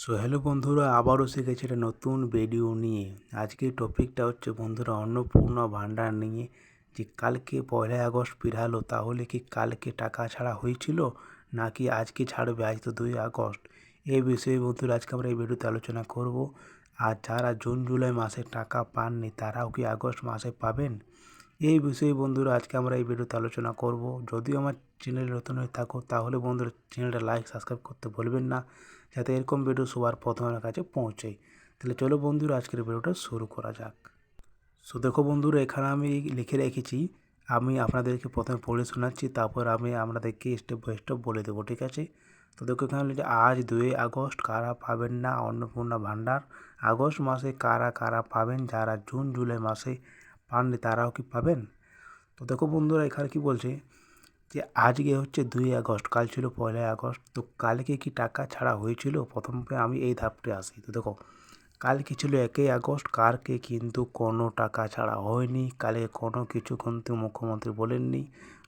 Hello বন্ধুরা, আবারও এসে গেছে একটা নতুন ভিডিও নিয়ে। আজকের টপিকটা হচ্ছে বন্ধুরা অন্নপূর্ণা ভাণ্ডার নিয়ে। যে কালকে 1 আগস্ট পেরালো, তাহলে কি কালকে টাকা ছাড়া হয়েছিল নাকি আজকে ছাড়বে? আজ তো 2 আগস্ট। এই বিষয়ে বন্ধুরা আজকে আমরা এই ভিডিওতে আলোচনা করব। আর যারা জুন জুলাই মাসে টাকা পাননি তারাও কি আগস্ট মাসে পাবেন? এই বিষয়ে বন্ধুরা আজকে আমরা এই ভিডিওতে আলোচনা করব। যদি আমার চ্যানেলে নতুন হয়ে থাকো তাহলে বন্ধুরা চ্যানেলটা লাইক সাবস্ক্রাইব করতে ভুলবেন না, যাতে এরকম ভিডিও সবার প্রথমে আমার কাছে পৌঁছে। তাহলে চলো বন্ধুরা আজকের ভিডিওটা শুরু করা যাক। দেখো বন্ধুরা, এখানে আমি লিখে রেখেছি, আমি আপনাদেরকে প্রথমে পড়ে শোনাচ্ছি, তারপর আমি আপনাদেরকে স্টেপ বাই স্টেপ বলে দেবো, ঠিক আছে? তো দেখো এখানে লিখে, আজ 2 আগস্ট কারা পাবেন না অন্নপূর্ণা ভাণ্ডার? আগস্ট মাসে কারা কারা পাবেন? যারা জুন জুলাই মাসে পাননি তারাও কি পাবেন? তো দেখো বন্ধুরা এখানে কি বলছে যে আজকে হচ্ছে 2 আগস্ট, কাল ছিল 1 আগস্ট। তো কালকে কি টাকা ছাড়া হয়েছিল? প্রথমে আমি এই ধাপটি আসি। তো দেখো কালকে ছিল 1 আগস্ট, কালকে কিন্তু কোনো টাকা ছাড়া হয়নি। কালকে কোনো কিছু কিন্তু মুখ্যমন্ত্রী বলেননি,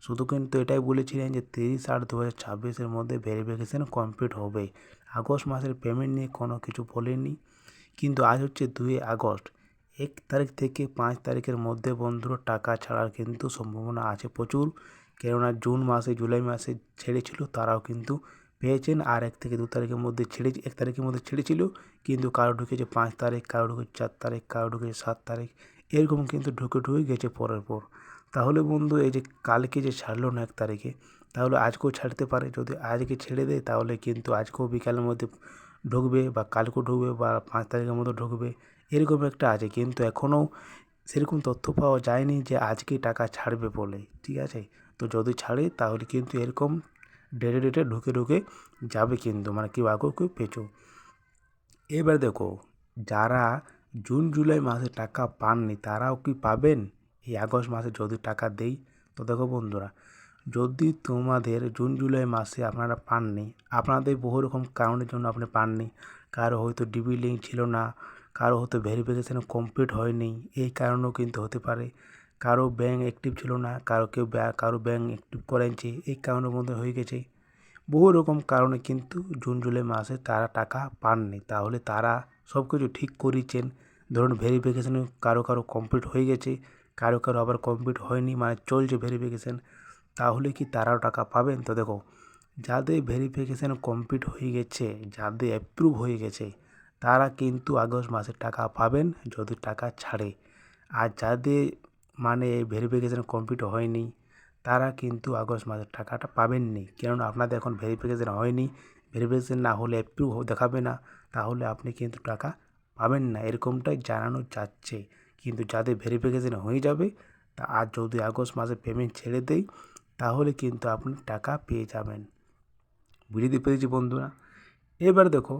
শুধু কিন্তু এটাই বলেছিলেন যে 30/8/2026 মধ্যে ভেরিফিকেশান কমপ্লিট হবে। আগস্ট মাসের পেমেন্ট নিয়ে কোনো কিছু বলেননি। কিন্তু আজ হচ্ছে 2 আগস্ট, 1 তারিখ থেকে 5 তারিখের মধ্যে বন্ধুরা টাকা ছাড়ার কিন্তু সম্ভাবনা আছে প্রচুর। কেননা জুন মাসে জুলাই মাসে ছেড়েছিল, তারাও কিন্তু পেয়েছেন। আর 1 থেকে 2 তারিখের মধ্যে 1 তারিখের মধ্যে ছেড়েছিল, কিন্তু কারো ঢুকেছে 5 তারিখ, কারো ঢুকেছে 4 তারিখ, কারো ঢুকেছে 7 তারিখ, এরকম কিন্তু ঢুকে গেছে পরের পর। তাহলে বন্ধু এই যে কালকে যে ছাড়লো না 1 তারিখে, তাহলে আজকেও ছাড়তে পারে। যদি আজকে ছেড়ে দেয় তাহলে কিন্তু আজকেও বিকালের মধ্যে ঢুকবে, বা কালকেও ঢুকবে, বা 5 তারিখের মধ্যে ঢুকবে, এরকম একটা আছে। কিন্তু এখনও সেরকম তথ্য পাওয়া যায়নি যে আজকে টাকা ছাড়বে বলে, ঠিক আছে? তো যদি ছাড়ে তাহলে কিন্তু এরকম ডেটে ঢুকে যাবে, কিন্তু মানে কেউ আগেও কেউ পেছো। এবার দেখো যারা জুন জুলাই মাসে টাকা পাননি তারাও কি পাবেন এই আগস্ট মাসে যদি টাকা দেই? তো দেখো বন্ধুরা, যদি তোমাদের জুন জুলাই মাসে আপনারা পাননি, আপনাদের বহু রকম কারণের জন্য আপনি পাননি। কারো হয়তো ডিবি লিঙ্ক ছিল না, কারো হয়তো ভেরিফিকেশান কমপ্লিট হয়নি, এই কারণেও কিন্তু হতে পারে। কারো ব্যাঙ্ক অ্যাক্টিভ ছিল না, কারো ব্যাঙ্ক অ্যাক্টিভ করেছে, এই কারণের মধ্যে হয়ে গেছে। বহু রকম কারণে কিন্তু জুন জুলাই মাসে তারা টাকা পাননি। তাহলে তারা সব কিছু ঠিক করেছেন। ধরুন ভেরিফিকেশান কারো কারো কমপ্লিট হয়ে গেছে, কারো কারো আবার কমপ্লিট হয়নি, মানে চলছে ভেরিফিকেশান। তাহলে কি তারাও টাকা পাবেন? তো দেখো যাদের ভেরিফিকেশান কমপ্লিট হয়ে গেছে, যাদের অ্যাপ্রুভ হয়ে গেছে, তারা কিন্তু আগস্ট মাসে টাকা পাবেন যদি টাকা ছাড়ে। আর যাদের মানে ভেরিফিকেশান কমপ্লিট হয়নি তারা কিন্তু আগস্ট মাসের টাকাটা পাবেননি। কেননা আপনাদের এখন ভেরিফিকেশান হয়নি, ভেরিফিকেশান না হলে অ্যাপ্রুভ দেখাবে না, তাহলে আপনি কিন্তু টাকা পাবেন না, এরকমটাই জানানো যাচ্ছে। কিন্তু যাদের ভেরিফিকেশান হয়ে যাবে, তা আর যদি আগস্ট মাসে পেমেন্ট ছেড়ে দেয় তাহলে কিন্তু আপনি টাকা পেয়ে যাবেন। বুঝতে পেরেছি বন্ধুরা? এবার দেখো,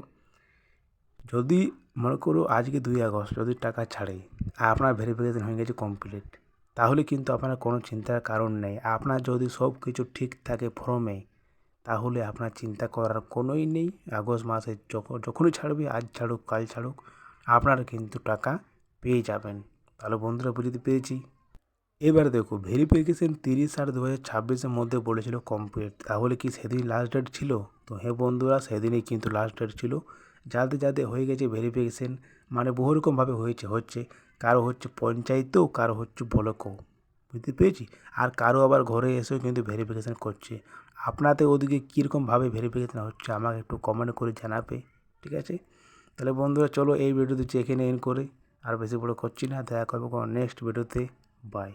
যদি মনে করো আজকে 2 আগস্ট যদি টাকা ছাড়ে আর আপনার ভেরিফিকেশান হয়ে গেছে কমপ্লিট, তাহলে কিন্তু আপনার কোনো চিন্তার কারণ নেই। আপনার যদি সব কিছু ঠিক থাকে ফর্মে, তাহলে আপনার চিন্তা করার কোনোই নেই। আগস্ট মাসে যখনই ছাড়বে, আজ ছাড়ুক কাল ছাড়ুক, আপনারা কিন্তু টাকা পেয়ে যাবেন। তাহলে বন্ধুরা বুঝতে পেরেছি। এবার দেখো ভেরিফিকেশান 30/8/2026 মধ্যে বলেছিল কমপ্লিট, তাহলে কি সেদিন লাস্ট ডেট ছিল? তো হ্যাঁ বন্ধুরা, সেদিনই কিন্তু লাস্ট ডেট ছিল। যাদের যাদের হয়ে গেছে ভেরিফিকেশান, মানে বহু রকমভাবে হচ্ছে, কারো হচ্ছে পঞ্চায়েতেও, কারো হচ্ছে ব্লকেও, বুঝতে পেরেছি। আর কারো আবার ঘরে এসেও কিন্তু ভেরিফিকেশান করছে। আপনাদের ওদিকে কীরকমভাবে ভেরিফিকেশান হচ্ছে আমাকে একটু কমেন্ট করে জানাবে, ঠিক আছে? তাহলে বন্ধুরা চলো এই ভিডিওতে এখানে এন্ড করে, আর বেশি বড় করছি না। দেখা করবো নেক্সট ভিডিওতে। বাই।